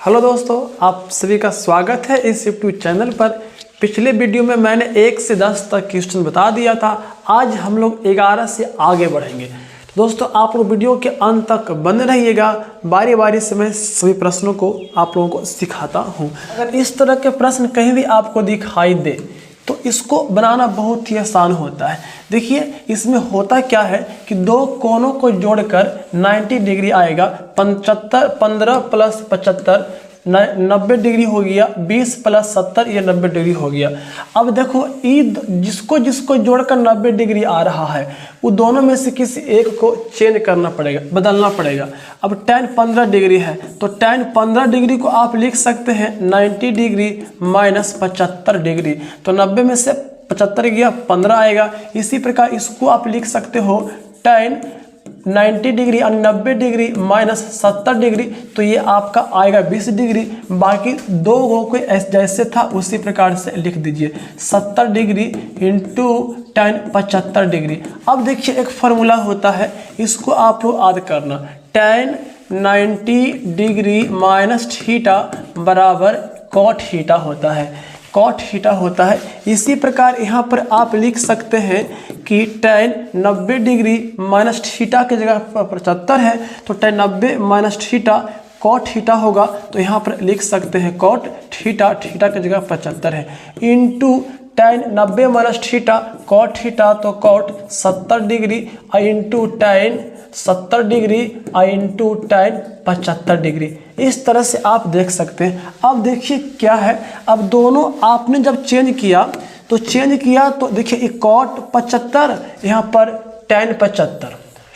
Hello दोस्तों, आप सभी का स्वागत है इस यूट्यूब चैनल पर। पिछले वीडियो में मैंने 1 से 10 तक क्वेश्चन बता दिया था। आज हम लोग 11 से आगे बढ़ेंगे। दोस्तों आप लोग वीडियो के अंत तक बने रहिएगा। बारी बारी से मैं सभी प्रश्नों को आप लोगों को सिखाता हूँ। अगर इस तरह के प्रश्न कहीं भी आपको दिखाई दे तो इसको बनाना बहुत ही आसान होता है। देखिए इसमें होता क्या है कि दो कोनों को जोड़कर 90 डिग्री आएगा। 15 प्लस 75 90 डिग्री हो गया। 20 प्लस 70 ये 90 डिग्री हो गया। अब देखो जिसको जिसको जोड़कर 90 डिग्री आ रहा है वो दोनों में से किसी एक को चेंज करना पड़ेगा, बदलना पड़ेगा। अब tan 15 डिग्री है तो tan 15 डिग्री को आप लिख सकते हैं 90 डिग्री माइनस 75 डिग्री। तो 90 में से 75 गया 15 आएगा। इसी प्रकार इसको आप लिख सकते हो tan 90 डिग्री और 90 डिग्री माइनस 70 डिग्री। तो ये आपका आएगा 20 डिग्री। बाकी दो को जैसे था उसी प्रकार से लिख दीजिए 70 डिग्री इंटू tan 75 डिग्री। अब देखिए एक फार्मूला होता है, इसको आप लोग याद करना। tan 90 डिग्री माइनस थीटा बराबर cot थीटा होता है, cot थीटा होता है। इसी प्रकार यहाँ पर आप लिख सकते हैं कि tan 90 डिग्री माइनस थीटा के जगह पर 75 है तो tan 90 minus theta cot theta होगा। तो यहाँ पर लिख सकते हैं cot थीटा, थीटा की जगह 75 है, into tan 90 minus theta cot theta तो cot 70 degree into tan 70 degree into tan 75 degree. इस तरह से आप देख सकते हैं। अब देखिए क्या है, अब दोनों आपने जब चेंज किया तो देखिए एक cot 75 यहाँ पर tan 75,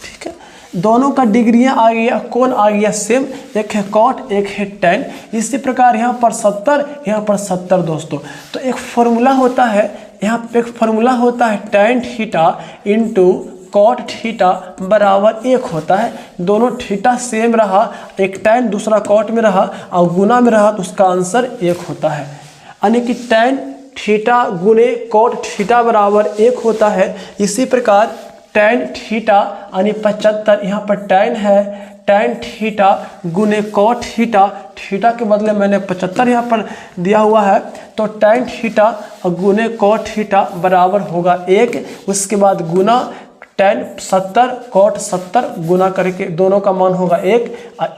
ठीक है। दोनों का डिग्रियां आ गया, कोण आ गया सेम, एक है cot एक है tan। इसी प्रकार यहाँ पर 70 यहाँ पर 70 दोस्तों। तो एक फॉर्मूला होता है, यहाँ पे एक फार्मूला होता है tan theta into cot theta बराबर 1 होता है। दोनों थीटा सेम रहा, एक tan दूसरा cot में रहा और गुना में रहा तो उसका आंसर 1 होता है। यानी कि tan थीटा गुने cot थीटा बराबर 1 होता है। इसी प्रकार tan थीटा यानी 75 यहाँ पर tan है, tan थीटा गुने cot थीटा, थीटा के बदले मैंने 75 यहाँ पर दिया हुआ है तो tan थीटा गुने cot थीटा बराबर होगा 1। उसके बाद गुना tan 70 cot 70 गुना करके दोनों का मान होगा 1,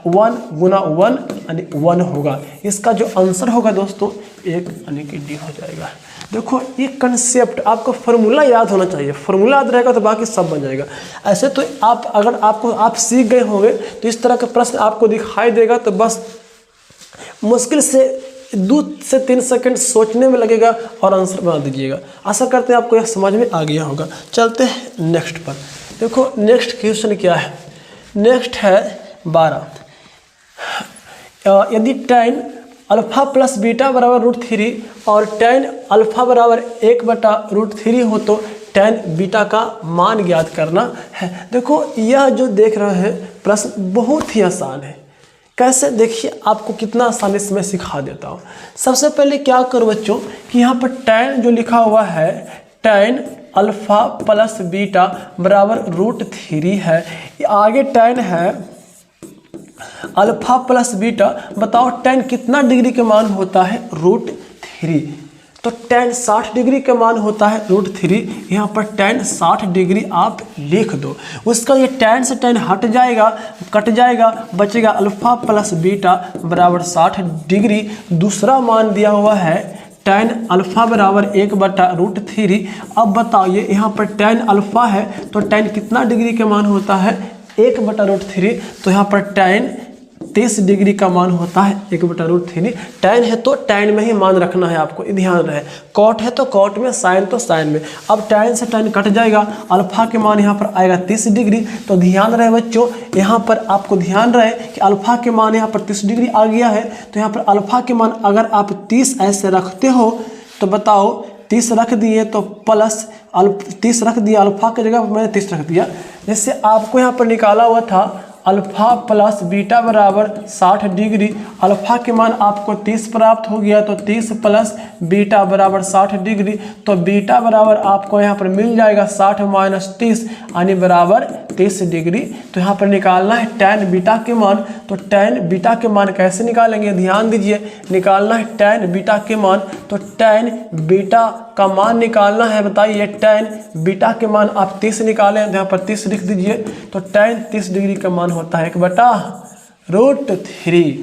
1 गुना 1 यानी 1 होगा। इसका जो आंसर होगा दोस्तों 1 यानी कि डी हो जाएगा। देखो ये कंसेप्ट आपको फार्मूला याद होना चाहिए, फार्मूला याद रहेगा तो बाकी सब बन जाएगा। ऐसे तो अगर आप सीख गए होंगे तो इस तरह का प्रश्न आपको दिखाई देगा तो बस मुश्किल से 2 से 3 सेकंड सोचने में लगेगा और आंसर बना दीजिएगा। आशा करते हैं आपको यह समझ में आ गया होगा। चलते हैं नेक्स्ट पर। देखो नेक्स्ट क्वेश्चन क्या है, नेक्स्ट है 12। यदि tan अल्फा प्लस बीटा बराबर √3 और tan अल्फा बराबर 1/√3 हो तो tan बीटा का मान ज्ञात करना है। देखो यह जो देख रहे हैं प्रश्न बहुत ही आसान है। कैसे देखिए आपको कितना आसानी से मैं सिखा देता हूँ। सबसे पहले क्या करो बच्चों कि यहाँ पर tan जो लिखा हुआ है tan अल्फा प्लस बीटा बराबर √3 है। आगे tan है अल्फा प्लस बीटा। बताओ tan कितना डिग्री के मान होता है √3। तो tan 60 डिग्री का मान होता है √3। यहाँ पर tan 60 डिग्री आप लिख दो। उसका ये tan से tan हट जाएगा, कट जाएगा, बचेगा अल्फा प्लस बीटा बराबर 60 डिग्री। दूसरा मान दिया हुआ है tan अल्फा बराबर 1/√3। अब बताइए यहाँ पर tan अल्फा है तो tan कितना डिग्री का मान होता है 1/√3। तो यहाँ पर tan 30 डिग्री का मान होता है 1/√3। tan है तो tan में ही मान रखना है आपको, ध्यान रहे। cot है तो cot में, sin तो sin में। अब tan से tan कट जाएगा, अल्फा के मान यहाँ पर आएगा 30 डिग्री। तो ध्यान रहे बच्चों, यहाँ पर आपको ध्यान रहे कि अल्फा के मान यहाँ पर 30 डिग्री आ गया है। तो यहाँ पर अल्फा के मान अगर आप 30 ऐसे रखते हो तो बताओ 30 रख दिए तो प्लस 30 रख दिया, अल्फा की जगह मैंने 30 रख दिया। जैसे आपको यहाँ पर निकाला हुआ था अल्फा प्लस बीटा बराबर 60 डिग्री। अल्फा के मान आपको 30 प्राप्त हो गया, तो 30 प्लस बीटा बराबर 60 डिग्री। तो बीटा बराबर आपको यहाँ पर मिल जाएगा 60 माइनस 30 यानी बराबर 30 डिग्री। तो यहाँ पर निकालना है tan बीटा के मान। तो tan बीटा के मान कैसे निकालेंगे, ध्यान दीजिए, निकालना है tan बीटा के मान। तो tan बीटा का मान निकालना है, बताइए tan बीटा के मान आप 30 निकालें, यहाँ पर 30 लिख दीजिए। तो tan 30 डिग्री का मान होता है 1/√3।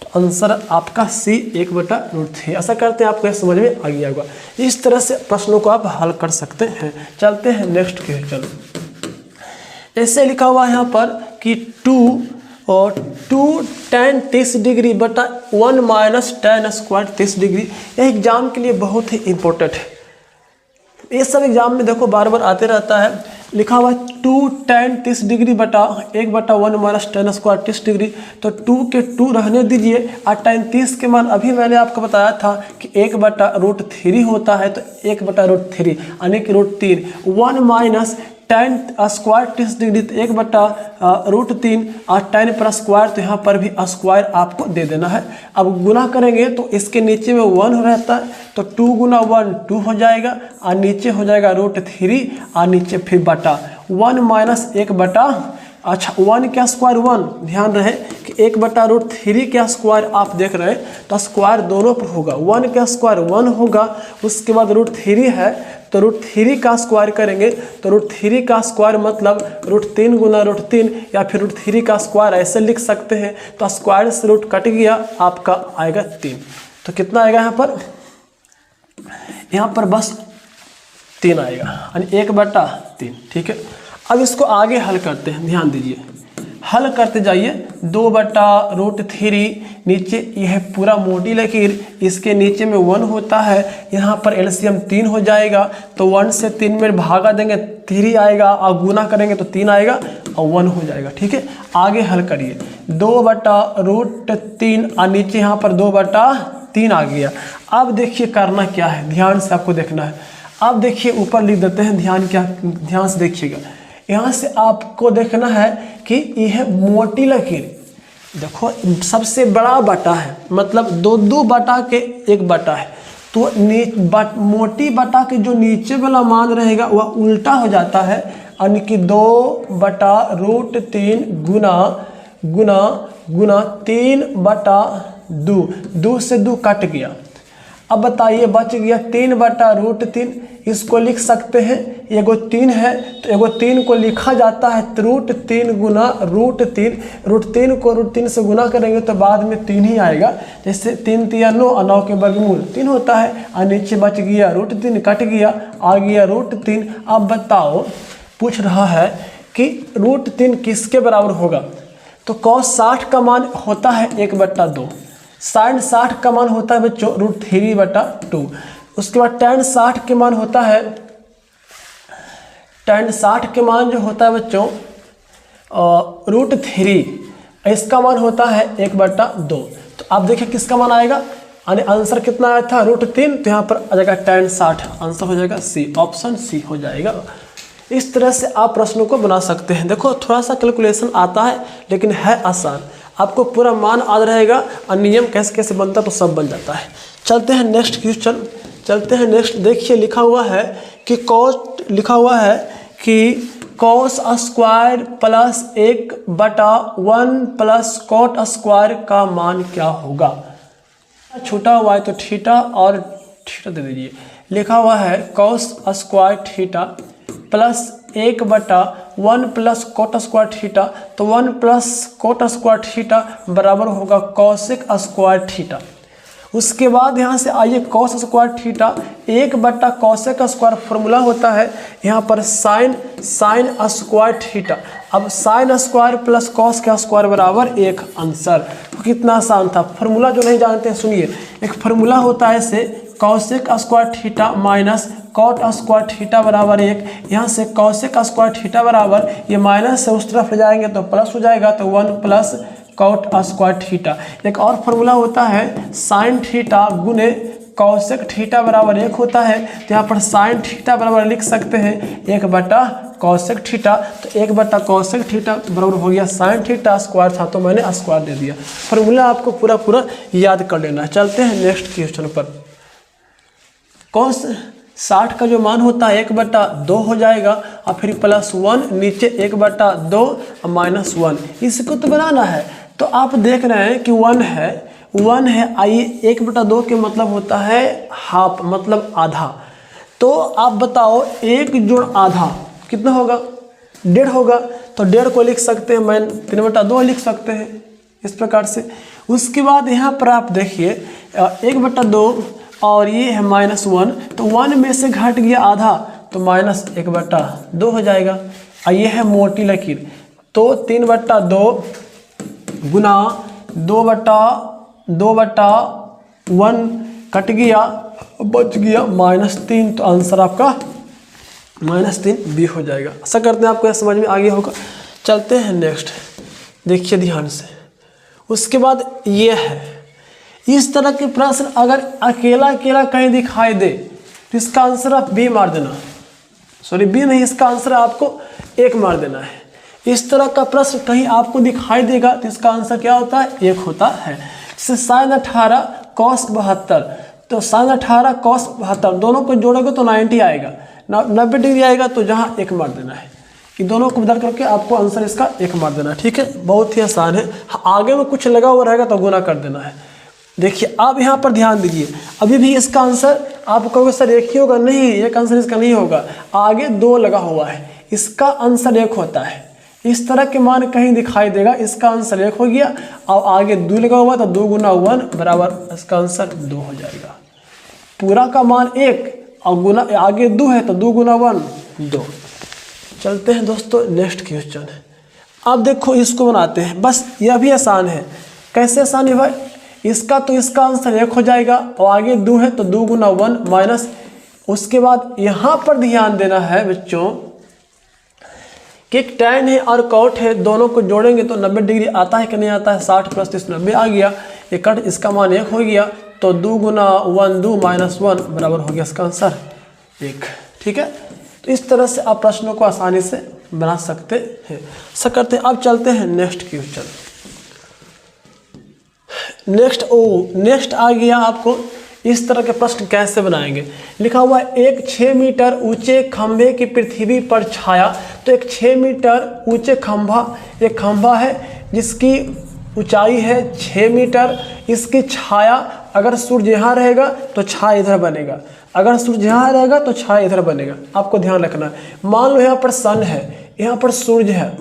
तो आंसर आपका C 1/√3। ऐसा करते हैं, आपको यह समझ में आ गया होगा। इस तरह से प्रश्नों को आप हल कर सकते हैं। चलते हैं नेक्स्ट के। चलो, ऐसे लिखा हुआ है यहाँ पर कि 2 tan 30 डिग्री बटा 1 माइनस tan स्क्वायर 30 डिग्री। यह एग्जाम के लिए बहुत ही इंपॉर्टेंट है। ये सब एग्जाम में देखो बार बार आते रहता है। लिखा हुआ 2 tan 30 डिग्री बटा 1/1 माइनस tan स्क्वायर 30 डिग्री। तो 2 के 2 रहने दीजिए, और tan 30 के मान अभी मैंने आपको बताया था कि 1/√3 होता है। तो 1/√3 यानी कि √3, 1 माइनस tan स्क्वायर 30 डिग्री, तो 1/√3 और tan पर स्क्वायर, तो यहाँ पर भी स्क्वायर आपको दे देना है। अब गुना करेंगे तो इसके नीचे में 1 रहता है, तो 2 गुना 1 2 हो जाएगा, और नीचे हो जाएगा √3, और नीचे फिर बटा 1 माइनस 1 क्या स्क्वायर 1, ध्यान रहे कि 1/√3 क्या स्क्वायर आप देख रहे हैं, तो स्क्वायर दोनों पर होगा। 1 क्या स्क्वायर 1 होगा, उसके बाद √3 है, तो √3 का स्क्वायर करेंगे, तो √3 का स्क्वायर मतलब √3 गुना √3, या फिर √3 का स्क्वायर ऐसे लिख सकते हैं। तो स्क्वायर से रूट कट गया, आपका आएगा 3। तो कितना आएगा यहाँ पर बस 3 आएगा, यानी 1/3। ठीक है, अब इसको आगे हल करते हैं, ध्यान दीजिए, हल करते जाइए। 2/√3 नीचे यह पूरा मोटी लकीर, इसके नीचे में 1 होता है, यहाँ पर एलसीएम 3 हो जाएगा। तो 1 से 3 में भागा देंगे, 3 आएगा, और गुना करेंगे तो 3 आएगा और 1 हो जाएगा। ठीक है, आगे हल करिए। 2/√3 और नीचे यहाँ पर 2/3 आ गया। अब देखिए करना क्या है, ध्यान से आपको देखना है। अब देखिए ऊपर लिख देते हैं, ध्यान से देखिएगा। यहाँ से आपको देखना है कि यह मोटी लकीर, देखो सबसे बड़ा बटा है, मतलब 2 बटा के 1 बटा है। तो मोटी बटा के जो नीचे वाला मान रहेगा वह उल्टा हो जाता है, यानी कि 2/√3 गुना 3/2, 2 से 2 कट गया। अब बताइए बच गया 3/√3। इसको लिख सकते हैं, एगो 3 है तो एगो 3 को लिखा जाता है √3 गुना √3। √3 को √3 से गुना करेंगे तो बाद में 3 ही आएगा। जैसे 3 3 9 और 9 के वर्गमूल 3 होता है, और नीचे बच गया √3, कट गया, आ गया √3। अब बताओ, पूछ रहा है कि √3 किसके बराबर होगा। तो cos 60 का मान होता है 1/2, sin 60 का मान होता है बच्चों √3/2। उसके बाद tan 60 के मान होता है, tan 60 के मान जो होता है बच्चों √3, इसका मान होता है 1/2। तो आप देखिए किसका मान आएगा, यानी आंसर कितना आया था √3, तो यहाँ पर आ जाएगा tan 60, आंसर हो जाएगा C, ऑप्शन C हो जाएगा। इस तरह से आप प्रश्नों को बना सकते हैं। देखो थोड़ा सा कैलकुलेशन आता है लेकिन है आसान, आपको पूरा मान याद रहेगा और नियम कैसे कैसे बनता है तो सब बन जाता है। चलते हैं नेक्स्ट क्वेश्चन, चलते हैं नेक्स्ट। देखिए लिखा हुआ है कि cos square plus 1/1 plus cot square का मान क्या होगा। छूटा हुआ है तो थीटा और थीटा दे दीजिए। लिखा हुआ है cos square theta plus 1/1 plus cot square theta, तो 1 प्लस cot स्क्वायर थीटा बराबर होगा cosec स्क्वायर थीटा। उसके बाद यहाँ से आइए cos square theta 1/cosec square formula होता है, यहाँ पर sin स्क्वायर थीटा। अब sin स्क्वायर प्लस cos का स्क्वायर बराबर 1, आंसर। तो कितना आसान था। फॉर्मूला जो नहीं जानते हैं सुनिए, एक फॉर्मूला होता है ऐसे cosec square theta minus cot square theta बराबर 1। यहाँ से cosec स्क्वायर थीटा बराबर, ये माइनस से उस तरफ ले जाएंगे तो प्लस हो जाएगा, तो 1 प्लस cot स्क्वायर थीटा। एक और फॉर्मूला होता है sin थीटा गुने cosec थीटा बराबर 1 होता है, तो यहाँ पर sin थीटा बराबर लिख सकते हैं 1/2 कॉसेक थीटा, तो 1 बटा कॉसेक थीटा बराबर हो गया साइन थीटा स्क्वायर था, तो मैंने स्क्वायर दे दिया। फॉर्मूला आपको पूरा याद कर लेना है। चलते हैं नेक्स्ट क्वेश्चन पर। कॉस 60 का जो मान होता है 1/2 हो जाएगा और फिर +1 नीचे 1/2 और -1, इसको तो बनाना है। तो आप देख रहे हैं कि 1 है। आइए 1/2 के मतलब होता है हाफ, मतलब आधा। तो आप बताओ 1 जोड़ आधा कितना होगा? 1.5 होगा। तो 1.5 को लिख सकते हैं, मैं 3/2 लिख सकते हैं इस प्रकार से। उसके बाद यहाँ पर आप देखिए 1/2 और ये है -1, तो 1 में से घट गया आधा तो -1/2 हो जाएगा। और ये है मोटी लकीर, तो 3/2 गुना 2/1 कट गया, बच गया -3, तो आंसर आपका -3 बी हो जाएगा। ऐसा करते हैं, आपको यह समझ में आ गया होगा। चलते हैं नेक्स्ट, देखिए ध्यान से। उसके बाद ये है, इस तरह के प्रश्न अगर अकेला कहीं दिखाई दे तो इसका आंसर आप बी मार देना, सॉरी बी नहीं, इसका आंसर आपको 1 मार देना है। इस तरह का प्रश्न कहीं आपको दिखाई देगा तो इसका आंसर क्या होता है? 1 होता है। जैसे sin 18 cos 72, तो sin 18 cos 72 दोनों को जोड़ोगे तो 90 आएगा, 90 डिग्री आएगा, तो जहाँ 1 मार देना है। कि दोनों को बदल करके आपको आंसर इसका 1 मार देना है। ठीक है, बहुत ही आसान है। आगे में कुछ लगा हुआ रहेगा तो गुना कर देना है। देखिए आप यहाँ पर ध्यान दीजिए, अभी भी इसका आंसर आप कहोगे सर 1 ही होगा, नहीं, एक आंसर इसका नहीं होगा, आगे 2 लगा हुआ है, इसका आंसर 1 होता है। इस तरह के मान कहीं दिखाई देगा, इसका आंसर 1 हो गया, और आगे 2 लगा हुआ तो 2 गुना 1 बराबर, इसका आंसर 2 हो जाएगा। पूरा का मान 1 और गुना आगे 2 है तो 2 गुना 1 2। चलते हैं दोस्तों नेक्स्ट क्वेश्चन है। अब देखो इसको बनाते हैं, बस यह भी आसान है। कैसे आसान है भाई? इसका तो इसका आंसर 1 हो जाएगा और आगे 2 है तो 2 गुना 1 माइनस, उसके बाद यहाँ पर ध्यान देना है बच्चों कि tan है और cot है, दोनों को जोड़ेंगे तो 90 डिग्री आता है कि नहीं आता है? 60 + 30 90 आ गया, ये कट, इसका मान 1 हो गया, तो 2 गुना 1 2 माइनस 1 बराबर हो गया इसका आंसर 1। ठीक है, तो इस तरह से आप प्रश्नों को आसानी से बना सकते हैं। ऐसा करते हैं, अब चलते हैं नेक्स्ट क्वेश्चन। नेक्स्ट आ गया आपको, इस तरह के प्रश्न कैसे बनाएंगे? लिखा हुआ है एक 6 मीटर ऊंचे खंभे की पृथ्वी पर छाया। तो एक 6 मीटर ऊंचे एक खंभा है जिसकी ऊंचाई है 6 मीटर, इसकी छाया, अगर सूर्य यहाँ रहेगा तो छाया इधर बनेगा, अगर सूर्य यहाँ रहेगा तो छाया इधर बनेगा। आपको ध्यान रखना है। मान लो यहाँ पर सन है, यहाँ पर सूर्य है,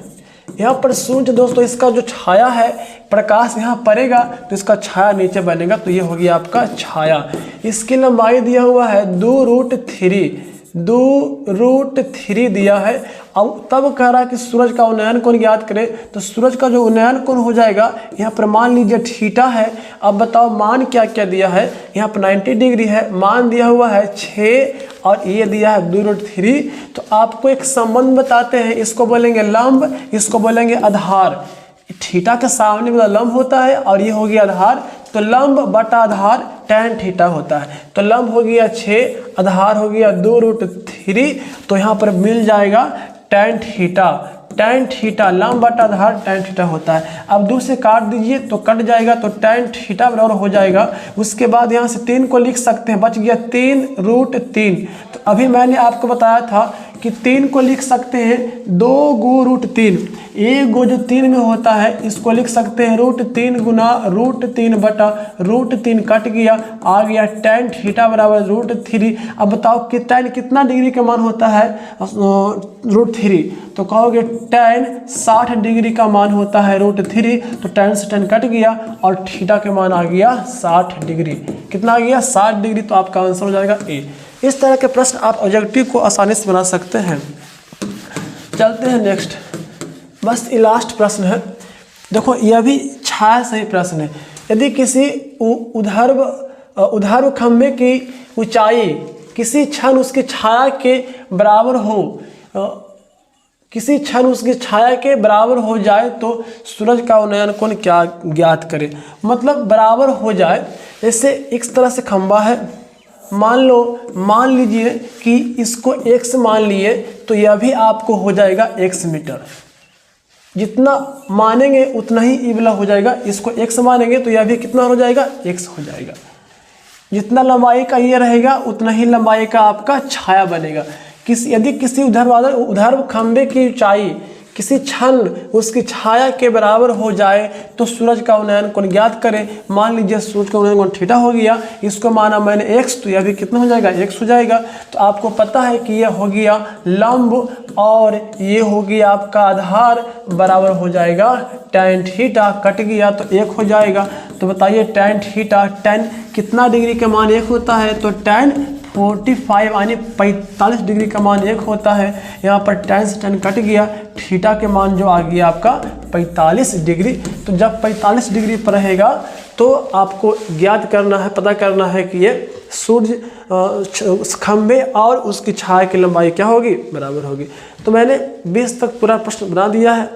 यहाँ पर सूर्य दोस्तों, इसका जो छाया है, प्रकाश यहाँ पड़ेगा तो इसका छाया नीचे बनेगा, तो ये हो गया आपका छाया। इसकी लंबाई दिया हुआ है 2√3 दिया है। अब तब कह रहा है कि सूरज का उन्नयन कोण ज्ञात करें, तो सूरज का जो उन्नयन कोण हो जाएगा, यहाँ पर मान लीजिए थीटा है। अब बताओ मान क्या क्या दिया है? यहाँ पर 90 डिग्री है, मान दिया हुआ है 6 और ये दिया है 2√3। तो आपको एक संबंध बताते हैं, इसको बोलेंगे लंब, इसको बोलेंगे आधार। थीटा के सामने वाला लंब होता है और ये हो गया आधार, तो लंब बटा आधार tan थीटा होता है। तो लंब हो गया 6, आधार हो गया 2√3, तो यहाँ पर मिल जाएगा tan थीटा लंब बटा आधार tan थीटा होता है। अब 2 से काट दीजिए तो कट जाएगा, तो tan थीटा बराबर हो जाएगा। उसके बाद यहाँ से 3 को लिख सकते हैं, बच गया 3√3। तो अभी मैंने आपको बताया था कि 3 को लिख सकते हैं 2 √3, एक गो जो 3 में होता है इसको लिख सकते हैं √3 गुना √3 बटा √3, कट गया, आ गया tan थीटा बराबर √3। अब बताओ कि tan कितना डिग्री का मान होता है? √3, तो कहोगे tan 60 डिग्री का मान होता है √3, तो tan से tan कट गया और थीटा के मान आ गया 60 डिग्री। कितना आ गया? 60 डिग्री। तो आपका आंसर हो जाएगा ए। इस तरह के प्रश्न आप ऑब्जेक्टिव को आसानी से बना सकते हैं। चलते हैं नेक्स्ट, बस ये लास्ट प्रश्न है। देखो यह भी छाया सही प्रश्न है। यदि किसी ऊर्ध्वाधर खंभे की ऊंचाई किसी क्षण उसकी छाया के बराबर हो, किसी क्षण उसकी छाया के बराबर हो जाए तो सूरज का उन्नयन कोण क्या ज्ञात करें? मतलब बराबर हो जाए, जैसे इस तरह से खंभा है मान लीजिए कि इसको x मान लिए तो यह भी आपको हो जाएगा x मीटर। जितना मानेंगे उतना ही ये वाला हो जाएगा। इसको x मानेंगे तो यह भी कितना हो जाएगा, x हो जाएगा। जितना लंबाई का ये रहेगा उतना ही लंबाई का आपका छाया बनेगा। यदि किसी उधर खंभे की ऊंचाई किसी क्षण उसकी छाया के बराबर हो जाए तो सूरज का उन्नयन कोण ज्ञात करें। मान लीजिए सूरज का उन्नयन कोण थीटा हो गया, इसको माना मैंने x, तो यह भी कितना हो जाएगा, x हो जाएगा। तो आपको पता है कि यह हो गया लंब और ये हो गया आपका आधार, बराबर हो जाएगा tan थीटा, कट गया तो 1 हो जाएगा। तो बताइए tan थीटा, tan कितना डिग्री का मान 1 होता है, तो tan 45 यानी 45 डिग्री का मान 1 होता है। यहाँ पर tan से tan कट गया, थीटा के मान जो आ गया आपका 45 डिग्री। तो जब 45 डिग्री पर रहेगा तो आपको ज्ञात करना है, पता करना है कि ये सूर्य खंभे और उसकी छाया की लंबाई क्या होगी, बराबर होगी। तो मैंने 20 तक पूरा प्रश्न बना दिया है।